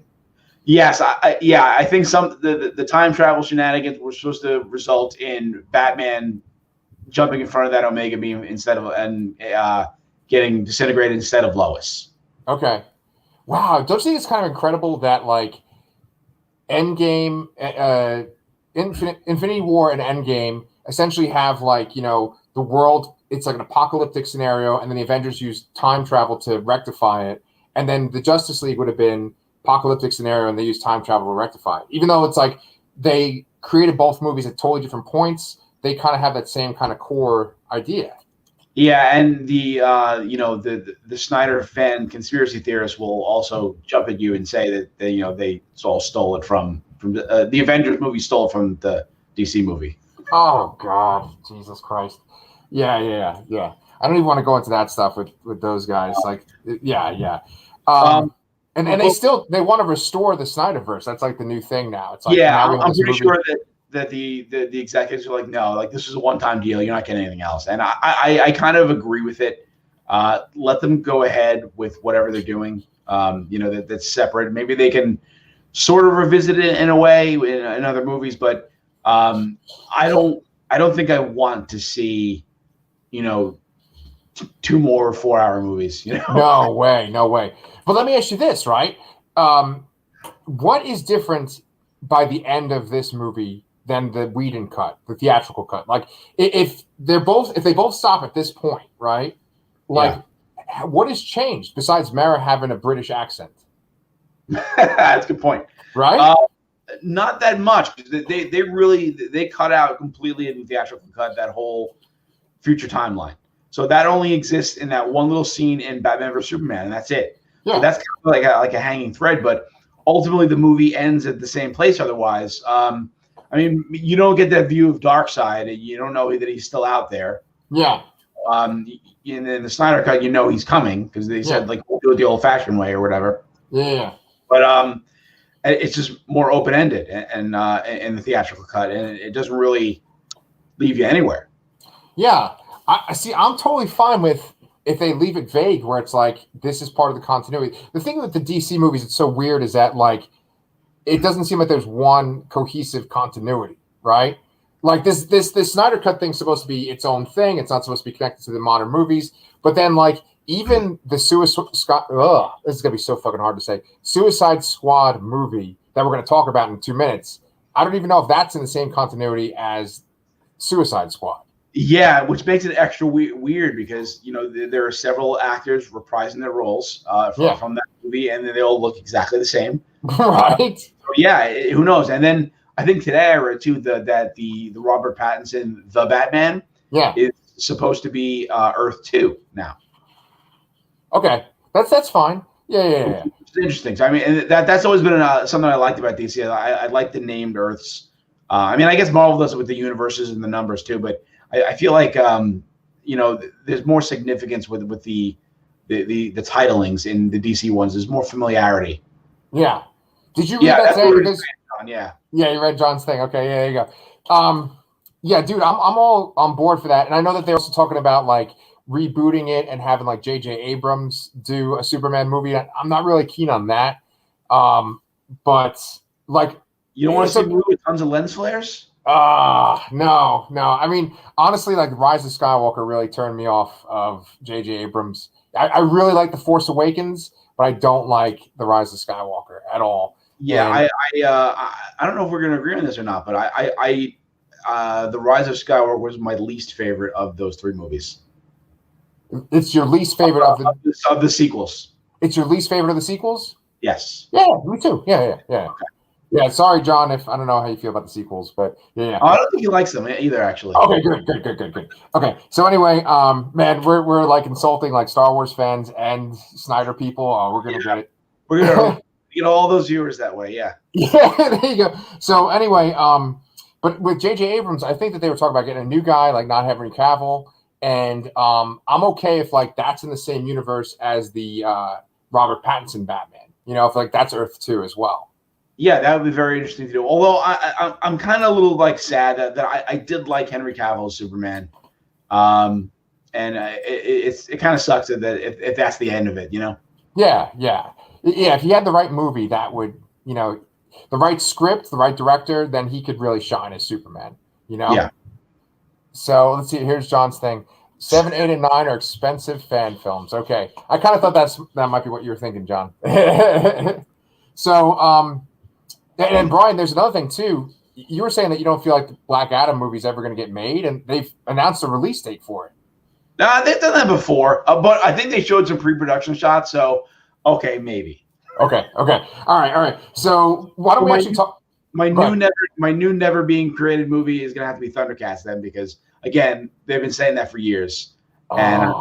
Yes, I think the time travel shenanigans were supposed to result in Batman jumping in front of that Omega beam instead of getting disintegrated instead of Lois. Okay. Wow. Don't you think it's kind of incredible that like Endgame, Infinity War and Endgame essentially have like, the world, it's like an apocalyptic scenario, and then the Avengers use time travel to rectify it. And then the Justice League would have been apocalyptic scenario and they use time travel to rectify it. Even though it's like they created both movies at totally different points, they kind of have that same kind of core idea. Yeah, and the Snyder fan conspiracy theorists will also jump at you and say that they all stole it from the Avengers movie, stole from the DC movie. Oh God, Jesus Christ! Yeah. I don't even want to go into that stuff with those guys. Like, yeah. And they want to restore the Snyderverse. That's like the new thing now. It's like I'm pretty sure that the executives are like, no, like this is a one-time deal. You're not getting anything else. And I kind of agree with it. Let them go ahead with whatever they're doing. That's separate. Maybe they can sort of revisit it in a way in other movies, but I don't think I want to see, 2 more 4-hour movies. No way. But let me ask you this, right? What is different by the end of this movie than the Whedon cut, the theatrical cut? Like, if they both stop at this point, right? Like, what has changed besides Mara having a British accent? That's a good point, right? Not that much. They cut out completely in the theatrical cut that whole future timeline. So that only exists in that one little scene in Batman vs Superman, and that's it. Yeah. So that's kind of like a hanging thread, but ultimately the movie ends at the same place. Otherwise, you don't get that view of Darkseid. You don't know that he's still out there. Yeah. And in the Snyder cut, he's coming because they said like we'll do it the old-fashioned way or whatever. Yeah. But it's just more open-ended and in the theatrical cut, and it doesn't really leave you anywhere. Yeah. I see. I'm totally fine with if they leave it vague, where it's like this is part of the continuity. The thing with the DC movies, it's so weird, is that like it doesn't seem like there's one cohesive continuity, right? Like this Snyder Cut thing's supposed to be its own thing. It's not supposed to be connected to the modern movies. But then like even the Suicide Squad, this is gonna be so fucking hard to say. Suicide Squad movie that we're gonna talk about in 2 minutes. I don't even know if that's in the same continuity as Suicide Squad. Yeah, which makes it extra weird because there are several actors reprising their roles from that movie, and they all look exactly the same. Right. Who knows? And then I think today I read too that the Robert Pattinson The Batman is supposed to be Earth 2 now. Okay, that's fine. Yeah. It's interesting. So, and that's always been something I liked about DC. I like the named Earths. I guess Marvel does it with the universes and the numbers too, but I feel like there's more significance with the titlings in the DC ones. There's more familiarity. Yeah. Did you read that thing? Yeah, you read John's thing. Okay, yeah, there you go. Yeah, dude, I'm all on board for that. And I know that they're also talking about like rebooting it and having like J.J. Abrams do a Superman movie. I'm not really keen on that. But like, you don't want to see a movie with tons of lens flares? No. I mean, honestly, like Rise of Skywalker really turned me off of J.J. Abrams. I really like The Force Awakens, but I don't like The Rise of Skywalker at all. Yeah, and I don't know if we're going to agree on this or not, but The Rise of Skywalker was my least favorite of those 3 movies. It's your least favorite of the sequels. It's your least favorite of the sequels? Yes. Yeah, me too. Yeah. Okay. Yeah, sorry, John, if I don't know how you feel about the sequels, but yeah. I don't think he likes them either, actually. Okay, good. Okay, so anyway, man, we're like insulting like Star Wars fans and Snyder people. We're gonna get it. We're gonna get all those viewers that way. Yeah. Yeah, there you go. So anyway, but with J.J. Abrams, I think that they were talking about getting a new guy, like not Henry Cavill, and I'm okay if like that's in the same universe as the Robert Pattinson Batman. If like that's Earth 2 as well. Yeah, that would be very interesting to do. Although I'm kind of a little like sad that I did like Henry Cavill's Superman, and it kind of sucks that if that's the end of it, Yeah. If he had the right movie, that would the right script, the right director, then he could really shine as Superman. Yeah. So let's see. Here's John's thing. 7, 8, and 9 are expensive fan films. Okay, I kind of thought that might be what you were thinking, John. So, and Brian, there's another thing too. You were saying that you don't feel like the Black Adam movie's ever going to get made, and they've announced a release date for it. They've done that before, but I think they showed some pre-production shots. So, okay, maybe. Okay. All right. So why don't we actually talk? My new never being created movie is going to have to be Thundercats then, because again, they've been saying that for years. And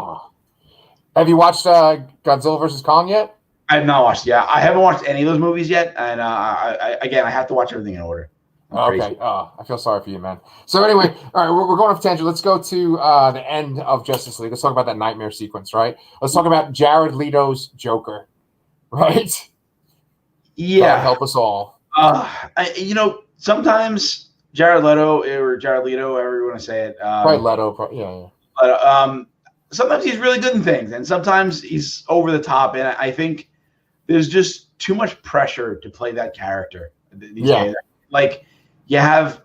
have you watched Godzilla vs. Kong yet? I have not watched. Yeah, I haven't watched any of those movies yet, and I have to watch everything in order. Okay. I feel sorry for you, man. So anyway, all right, we're going off tangent. Let's go to the end of Justice League. Let's talk about that nightmare sequence, right? Let's talk about Jared Leto's Joker, right? Yeah. God help us all. Sometimes Jared Leto, however you want to say it. Right, Leto. Yeah. But sometimes he's really good in things, and sometimes he's over the top. And I think there's just too much pressure to play that character these days. Like, you have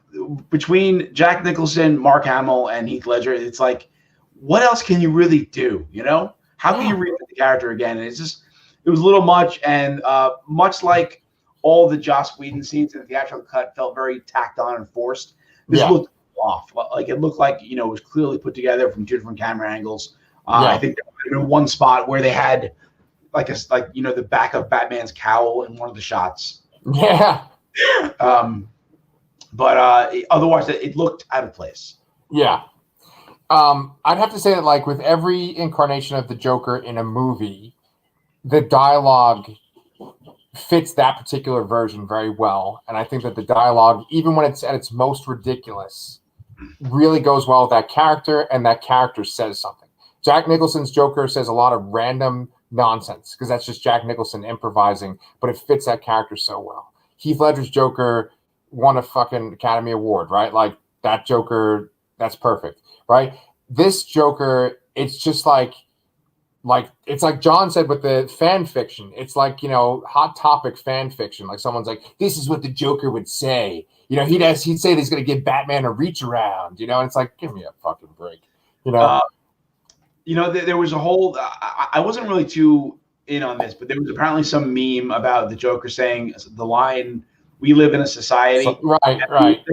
between Jack Nicholson, Mark Hamill, and Heath Ledger, it's like, what else can you really do? How can you reinvent the character again? And it was a little much, and much like all the Joss Whedon scenes in the theatrical cut felt very tacked on and forced. This looked off. Like, it looked like, it was clearly put together from two different camera angles. I think there might have been one spot where they had the back of Batman's cowl in one of the shots. Yeah. But otherwise, it looked out of place. Yeah. I'd have to say that, like, with every incarnation of the Joker in a movie, the dialogue fits that particular version very well. And I think that the dialogue, even when it's at its most ridiculous, really goes well with that character, and that character says something. Jack Nicholson's Joker says a lot of random nonsense because that's just Jack Nicholson improvising, but it fits that character so well. Heath Ledger's Joker won a fucking Academy Award, right? Like, that Joker, that's perfect, right? This Joker, it's just like it's like John said with the fan fiction. It's like, hot topic fan fiction. Like, someone's like, this is what the Joker would say. He'd say that he's going to give Batman a reach around, and it's like, give me a fucking break. There was a whole, I wasn't really too in on this, but there was apparently some meme about the Joker saying the line, "We live in a society." Right.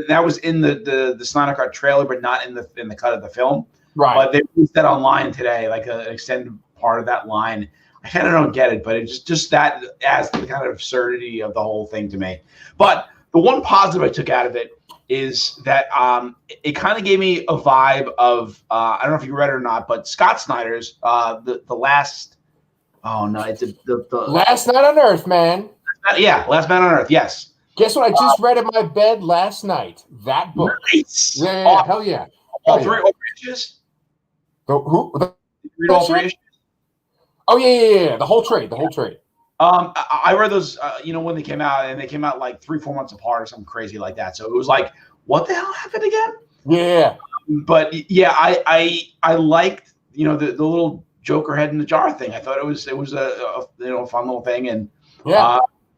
That was in the Snyder Cut trailer, but not in the cut of the film. Right. But they released that online today, like an extended part of that line. I kind of don't get it, but it's just that adds to the kind of absurdity of the whole thing to me. But the one positive I took out of it is that it kind of gave me a vibe of I don't know if you read it or not, but Scott Snyder's the last. Oh no! It's the Last Night on Earth, man. Last Man on Earth. Yes. Guess what? I just read in my bed last night. That book. Nice. Yeah. Hell yeah. All three issues. Who? Read all three issues. Oh yeah. The whole trade. I read those. When they came out, and they came out like 3-4 months apart or something crazy like that. So it was like, what the hell happened again? Yeah. But yeah, I liked the little Joker head in the jar thing. I thought it was a fun little thing, and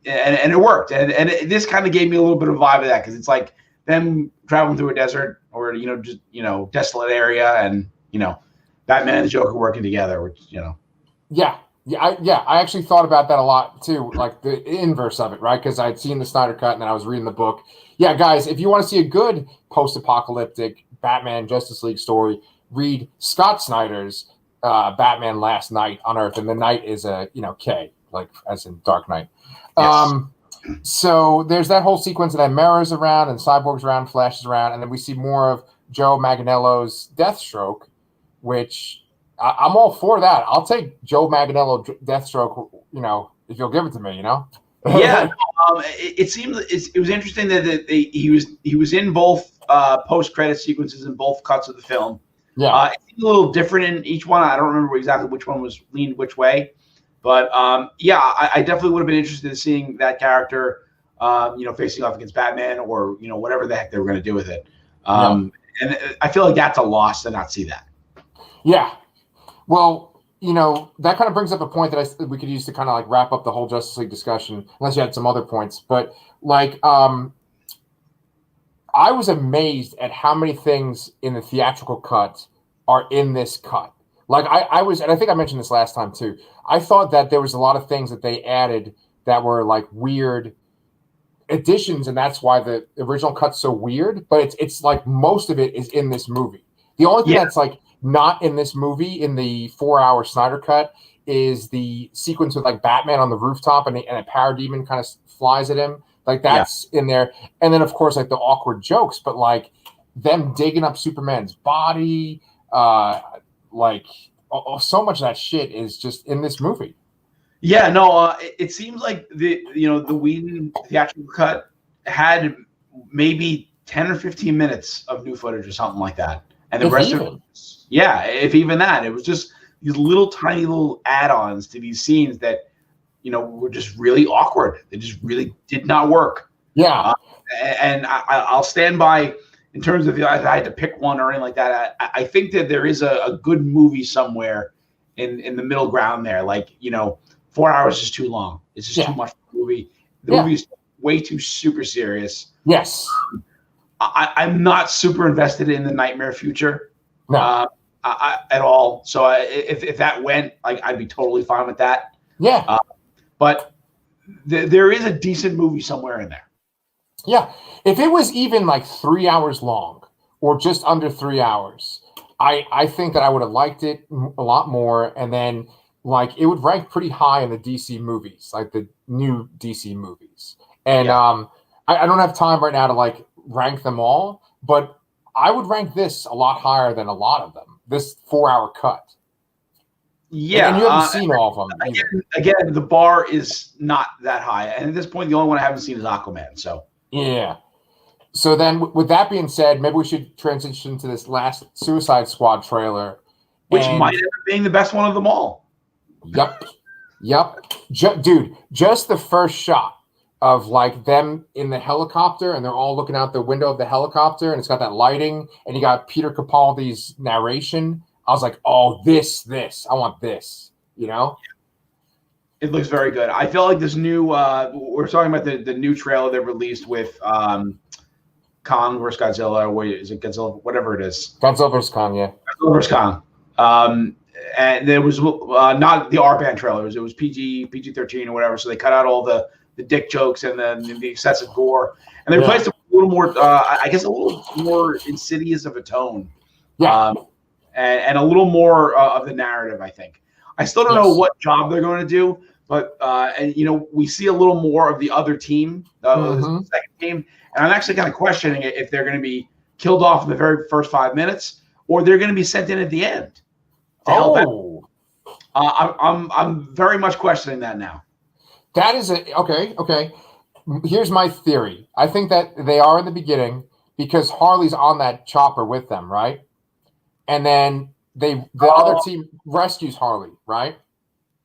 and it worked. And this kind of gave me a little bit of vibe of that, because it's like them traveling through a desert or just desolate area, and Batman and the Joker working together, which Yeah. I actually thought about that a lot too, like the inverse of it, right? Because I'd seen the Snyder Cut and then I was reading the book. Yeah, guys, if you want to see a good post-apocalyptic Batman Justice League story, read Scott Snyder's Batman Last Night on Earth, and the night is a K, like as in Dark Knight. Yes. So there's that whole sequence, and then Mera's around, and Cyborg's around, Flash is around, and then we see more of Joe Manganiello's Deathstroke, which I'm all for that. I'll take Joe Manganiello Deathstroke, if you'll give it to me, Yeah, it seemed it was interesting that he was in both post-credit sequences in both cuts of the film. Yeah, it seemed a little different in each one. I don't remember exactly which one was leaned which way, but I definitely would have been interested in seeing that character, facing off against Batman, or whatever the heck they were going to do with it. And I feel like that's a loss to not see that. Yeah. Well, you know, that kind of brings up a point that we could use to kind of like wrap up the whole Justice League discussion, unless you had some other points. But like, I was amazed at how many things in the theatrical cut are in this cut. Like I was, and I think I mentioned this last time too. I thought that there was a lot of things that they added that were like weird additions, and that's why the original cut's so weird. But it's like most of it is in this movie. The only thing that's like not in this movie in the 4-hour Snyder cut is the sequence with like Batman on the rooftop and a parademon kind of flies at him. Like that's in there. And then of course like the awkward jokes, but like them digging up Superman's body, like so much of that shit is just in this movie. Yeah, no, it seems like the Whedon theatrical cut had maybe 10 or 15 minutes of new footage or something like that. And the rest of it, if even that, it was just these little tiny little add-ons to these scenes that, were just really awkward. They just really did not work. Yeah. And I'll stand by in terms of if I had to pick one or anything like that. I think that there is a good movie somewhere in the middle ground there. Like, 4 hours is too long. It's just too much for the movie. The movie is way too super serious. Yes. I'm not super invested in the Nightmare Future at all. So if that went, like, I'd be totally fine with that. Yeah. But there is a decent movie somewhere in there. Yeah. If it was even like 3 hours long or just under 3 hours, I think that I would have liked it a lot more. And then like it would rank pretty high in the DC movies, like the new DC movies. And I don't have time right now to like rank them all, but I would rank this a lot higher than a lot of them. This 4-hour cut. Yeah, and you haven't seen all of them. Again, the bar is not that high, and at this point, the only one I haven't seen is Aquaman. So yeah. So then, with that being said, maybe we should transition to this last Suicide Squad trailer, which might end up being the best one of them all. Yep. Dude, just the first shot of like them in the helicopter and they're all looking out the window of the helicopter and it's got that lighting and you got Peter Capaldi's narration. I was like, oh, this, I want this, It looks very good. I feel like this new, we're talking about the new trailer they released with Kong vs. Godzilla, or is it Godzilla, whatever it is. Godzilla vs. Kong, yeah. Godzilla vs. Kong. And there was not the R-Band trailers. It was PG-13 or whatever. So they cut out all the dick jokes and then the excessive gore. And they replaced it with a little more, I guess, a little more insidious of a tone. Yeah. And a little more of the narrative, I think. I still don't know what job they're going to do, but we see a little more of the other team, the second team, and I'm actually kind of questioning it if they're going to be killed off in the very first 5 minutes or they're going to be sent in at the end. I'm very much questioning that now. That is okay. Here's my theory. I think that they are in the beginning because Harley's on that chopper with them, right? And then the other team rescues Harley, right?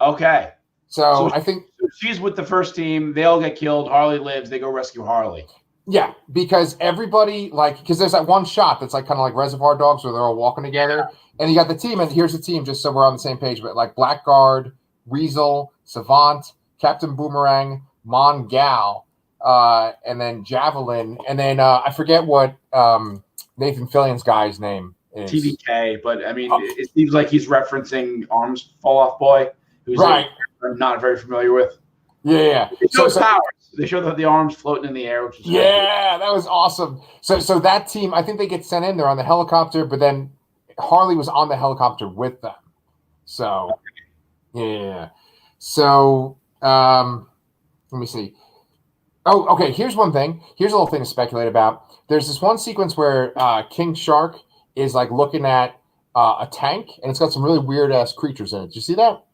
Okay. So I think she's with the first team. They all get killed. Harley lives. They go rescue Harley. Yeah, because everybody because there's that one shot that's like kind of like Reservoir Dogs where they're all walking together, and you got the team. And here's the team, just so we're on the same page. But like Blackguard, Weasel, Savant, Captain Boomerang, Mon Gal, and then Javelin, and then I forget what Nathan Fillion's guy's name is. TVK, but I mean, it seems like he's referencing Arms Fall Off Boy, who's I'm not very familiar with. Yeah. They show powers. They show the arms floating in the air, which is that was awesome. So that team, I think they get sent in. They're on the helicopter, but then Harley was on the helicopter with them. So yeah. So let me see. Oh, okay. Here's one thing. Here's a little thing to speculate about. There's this one sequence where King Shark is like looking at a tank, and it's got some really weird ass creatures in it. Did you see that?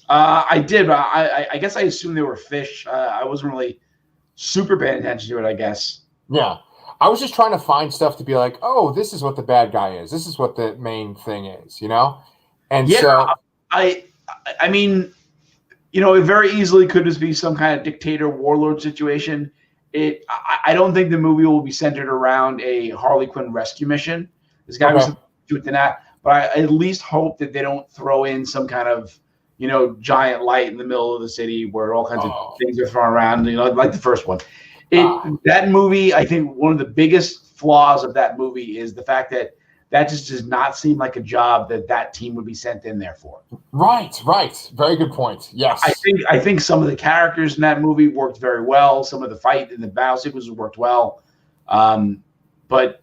I did, but I guess I assumed they were fish. I wasn't really super paying attention to it, I guess. Yeah. I was just trying to find stuff to be like, oh, this is what the bad guy is. This is what the main thing is, you know? And yeah, so I mean, you know, it very easily could just be some kind of dictator warlord situation. I don't think the movie will be centered around a Harley Quinn rescue mission. This guy was doing that. but I at least hope that they don't throw in some kind of, giant light in the middle of the city where all kinds of things are thrown around, like the first one. That movie, I think one of the biggest flaws of that movie is the fact that just does not seem like a job that team would be sent in there for. Right. Very good point. Yes. I think some of the characters in that movie worked very well. Some of the fight and the battle sequences worked well. But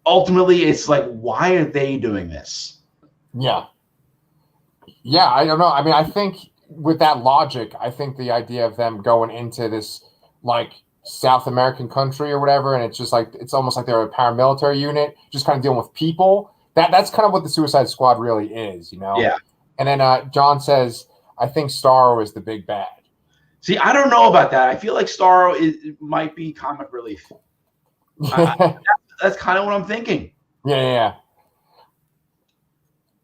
ultimately, it's like, why are they doing this? Yeah. Yeah, I don't know. I mean, I think with that logic, I think the idea of them going into this, like, South American country or whatever, and it's just like, it's almost like they're a paramilitary unit, just kind of dealing with people. That's kind of what the Suicide Squad really is, Yeah. And then John says, I think Starro is the big bad. See, I don't know about that. I feel like Starro might be comic relief. That's kind of what I'm thinking. Yeah.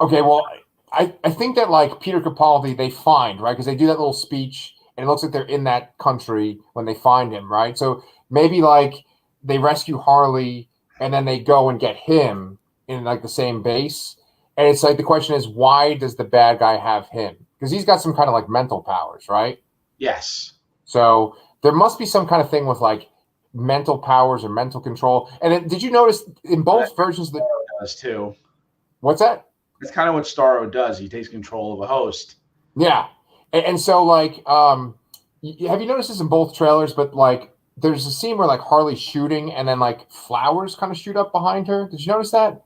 Okay, well, I think that, like, Peter Capaldi, they find, right? Because they do that little speech, and it looks like they're in that country when they find him, right? So maybe, like, they rescue Harley, and then they go and get him in, like, the same base. And it's like, the question is, why does the bad guy have him? Because he's got some kind of, like, mental powers, right? Yes. So there must be some kind of thing with, like, mental powers or mental control. And then, did you notice in both versions that does too? What's that? It's kind of what Starro does. He takes control of a host. Yeah, and so, like, have you noticed this in both trailers? But, like, there's a scene where, like, Harley's shooting, and then, like, flowers kind of shoot up behind her. Did you notice that?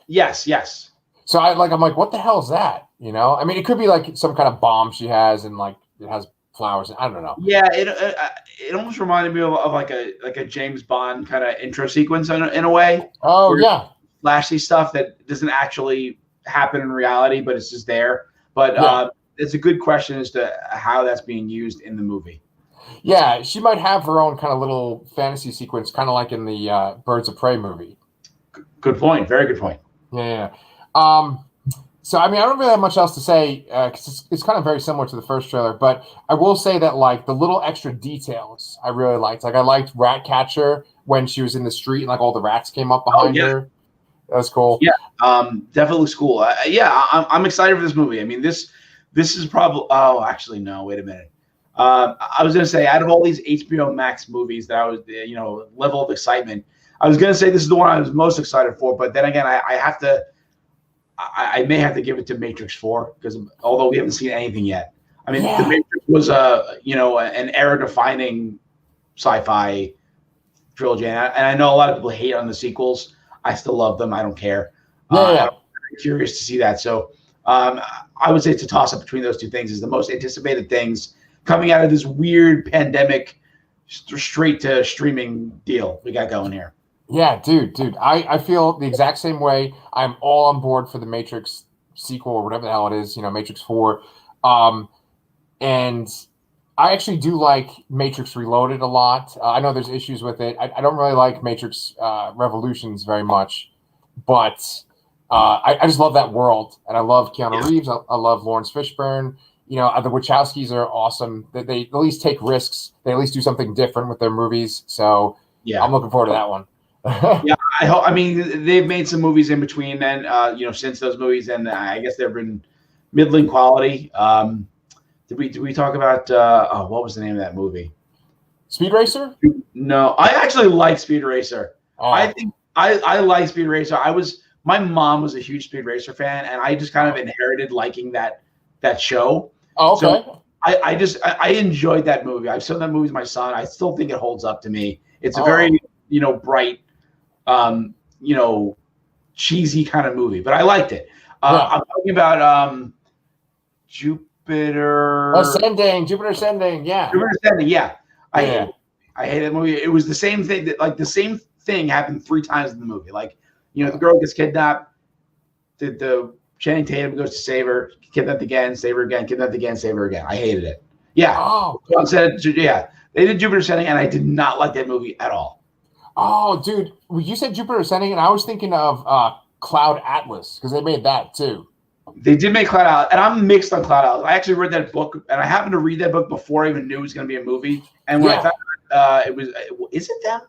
Yes. So I'm like, what the hell is that? I mean, it could be like some kind of bomb she has, and, like, it has flowers. I don't know. Yeah, it almost reminded me of like a James Bond kind of intro sequence in a way. Oh yeah, flashy stuff that doesn't actually happen in reality, but it's just there. But it's a good question as to how that's being used in the movie. Yeah, she might have her own kind of little fantasy sequence, kind of like in the Birds of Prey movie. Good point. Very good point. Yeah. So, I mean, I don't really have much else to say because it's kind of very similar to the first trailer. But I will say that, like, the little extra details I really liked. Like, I liked Ratcatcher when she was in the street and, like, all the rats came up behind her. That was cool. Yeah, definitely looks cool. I'm excited for this movie. I mean, this is probably. Oh, actually, no. Wait a minute. I was going to say, out of all these HBO Max movies that I was, level of excitement, I was going to say this is the one I was most excited for. But then again, I have to. I may have to give it to Matrix 4 because although we haven't seen anything yet, I mean, The Matrix was an era-defining sci-fi trilogy, and I know a lot of people hate on the sequels. I still love them. I don't care. I'm curious to see that. So I would say it's a toss-up between those two things. Is the most anticipated things coming out of this weird pandemic straight to streaming deal we got going here. Yeah, dude. I feel the exact same way. I'm all on board for the Matrix sequel or whatever the hell it is, Matrix 4. And I actually do like Matrix Reloaded a lot. I know there's issues with it. I don't really like Matrix Revolutions very much, but I just love that world, and I love Keanu Reeves. I love Lawrence Fishburne. The Wachowskis are awesome. They at least take risks. They at least do something different with their movies. So I'm looking forward to that one. Yeah, I hope. I mean, they've made some movies in between then, since those movies, and I guess they've been middling quality. Did we talk about what was the name of that movie? Speed Racer? No, I actually like Speed Racer. Oh. I think I like Speed Racer. My mom was a huge Speed Racer fan, and I just kind of inherited liking that show. Oh, okay. So I enjoyed that movie. I've shown that movie to my son. I still think it holds up to me. It's a very bright, cheesy kind of movie, but I liked it. I'm talking about Jupiter Ascending. Jupiter Ascending, yeah. I hate that movie. It was the same thing the same thing happened 3 times in the movie. Like, the girl gets kidnapped, the Channing Tatum goes to save her, kidnapped again, save her again, kidnapped again, save her again. I hated it. Yeah. Oh. They did Jupiter Ascending, and I did not like that movie at all. Oh, dude, you said Jupiter Ascending, and I was thinking of Cloud Atlas because they made that too. They did make Cloud Atlas, and I'm mixed on Cloud Atlas. I actually read that book, and I happened to read that book before I even knew it was going to be a movie. And when I found it was, is it them?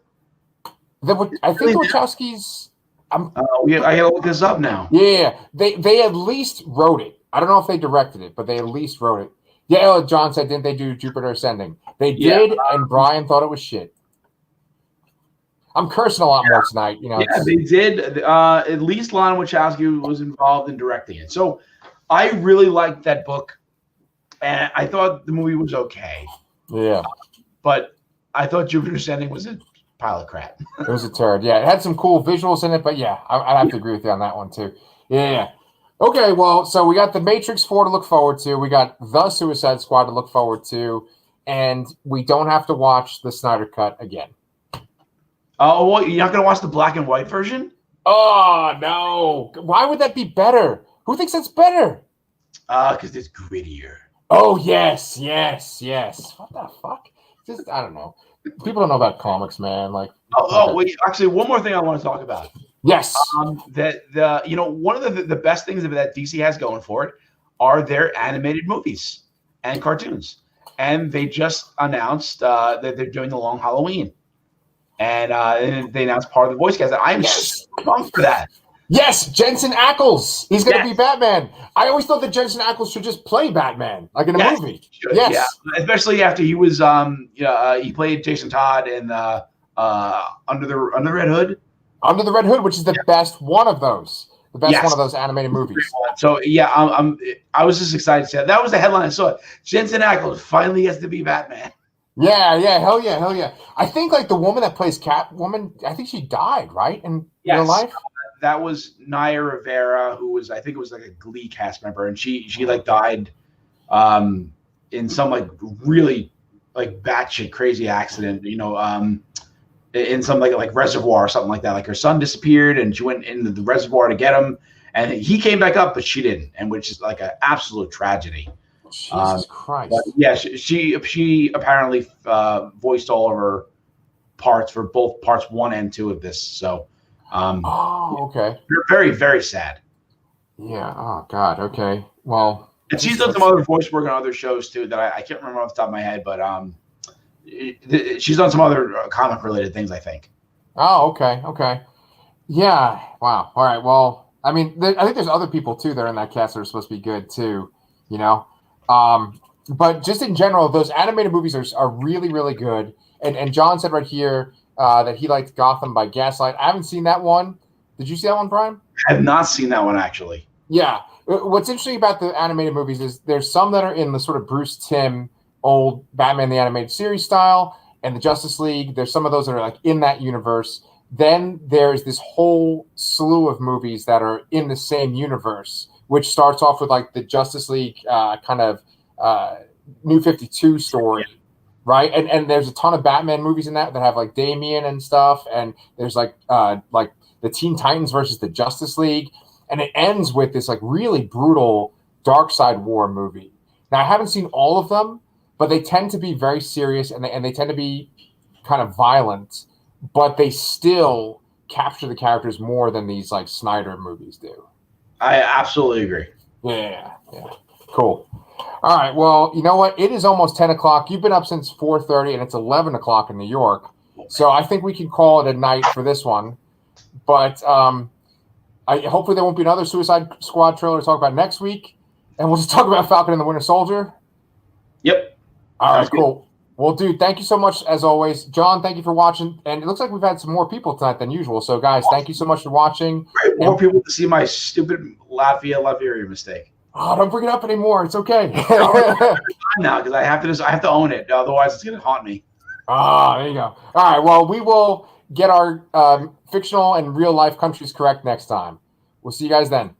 I think the Wachowskis I gotta look this up now. Yeah, they at least wrote it. I don't know if they directed it, but they at least wrote it. Yeah, John said, didn't they do Jupiter Ascending? They did, and Brian thought it was shit. I'm cursing a lot more tonight. You know. Yeah, they did. At least Lana Wachowski was involved in directing it. So I really liked that book, and I thought the movie was okay. Yeah. But I thought Jupiter Ascending was a pile of crap. It was a turd. Yeah, it had some cool visuals in it, but yeah, I have to agree with you on that one too. Yeah. Okay, well, so we got The Matrix 4 to look forward to. We got The Suicide Squad to look forward to. And we don't have to watch the Snyder Cut again. Oh, well, you're not going to watch the black and white version? Oh, no. Why would that be better? Who thinks that's better? Because it's grittier. Oh, yes. What the fuck? Just, I don't know. People don't know about comics, man. Like, wait. Actually, one more thing I want to talk about. Yes. One of the best things that DC has going for it are their animated movies and cartoons. And they just announced that they're doing The Long Halloween. And they announced part of the voice cast. I'm so pumped for that. Yes, Jensen Ackles. He's going to be Batman. I always thought that Jensen Ackles should just play Batman, like in a movie. Yes. Yeah. Especially after he was, he played Jason Todd in Under the Red Hood. Under the Red Hood, which is the best one of those. The best one of those animated movies. So, I was just excited to see that. That was the headline I saw. Jensen Ackles finally gets to be Batman. Yeah, hell yeah. I think like the woman that plays Catwoman, I think she died, right? In real life? That was Naya Rivera, who was, I think it was like a Glee cast member, and she like died in some like really like batshit crazy accident, in some like reservoir or something like that. Like her son disappeared and she went into the reservoir to get him, and he came back up, but she didn't, and which is like an absolute tragedy. Jesus Christ. But yeah, she apparently voiced all of her parts for both parts 1 and 2 of this. So okay. Very, very sad. Yeah. Oh God. Okay. Well, and she's done some other voice work on other shows too that I can't remember off the top of my head, but she's done some other comic related things, I think. Oh, okay. Yeah. Wow. All right. Well, I mean, I think there's other people too that are in that cast that are supposed to be good too, but just in general, those animated movies are really, really good. And John said right here that he liked Gotham by Gaslight. I haven't seen that one. Did you see that one, Brian? I have not seen that one, actually. Yeah. What's interesting about the animated movies is there's some that are in the sort of Bruce Timm old Batman the Animated Series style and the Justice League. There's some of those that are like in that universe. Then there's this whole slew of movies that are in the same universe, which starts off with like the Justice League kind of New 52 story, right? And there's a ton of Batman movies in that have like Damian and stuff, and there's like the Teen Titans versus the Justice League, and it ends with this like really brutal Darkseid War movie. Now I haven't seen all of them, but they tend to be very serious and they tend to be kind of violent, but they still capture the characters more than these like Snyder movies do. I absolutely agree. Yeah. Cool. All right. Well, you know what? It is almost 10 o'clock. You've been up since 4:30 and it's 11 o'clock in New York. So I think we can call it a night for this one. But hopefully there won't be another Suicide Squad trailer to talk about next week. And we'll just talk about Falcon and the Winter Soldier. Yep. All right, cool. Well, dude, thank you so much as always. John, thank you for watching. And it looks like we've had some more people tonight than usual. So, guys, thank you so much for watching. More people to see my stupid Latvia mistake. Oh, don't bring it up anymore. It's okay. Now, because I have to own it. Otherwise, it's going to haunt me. There you go. All right. Well, we will get our fictional and real life countries correct next time. We'll see you guys then.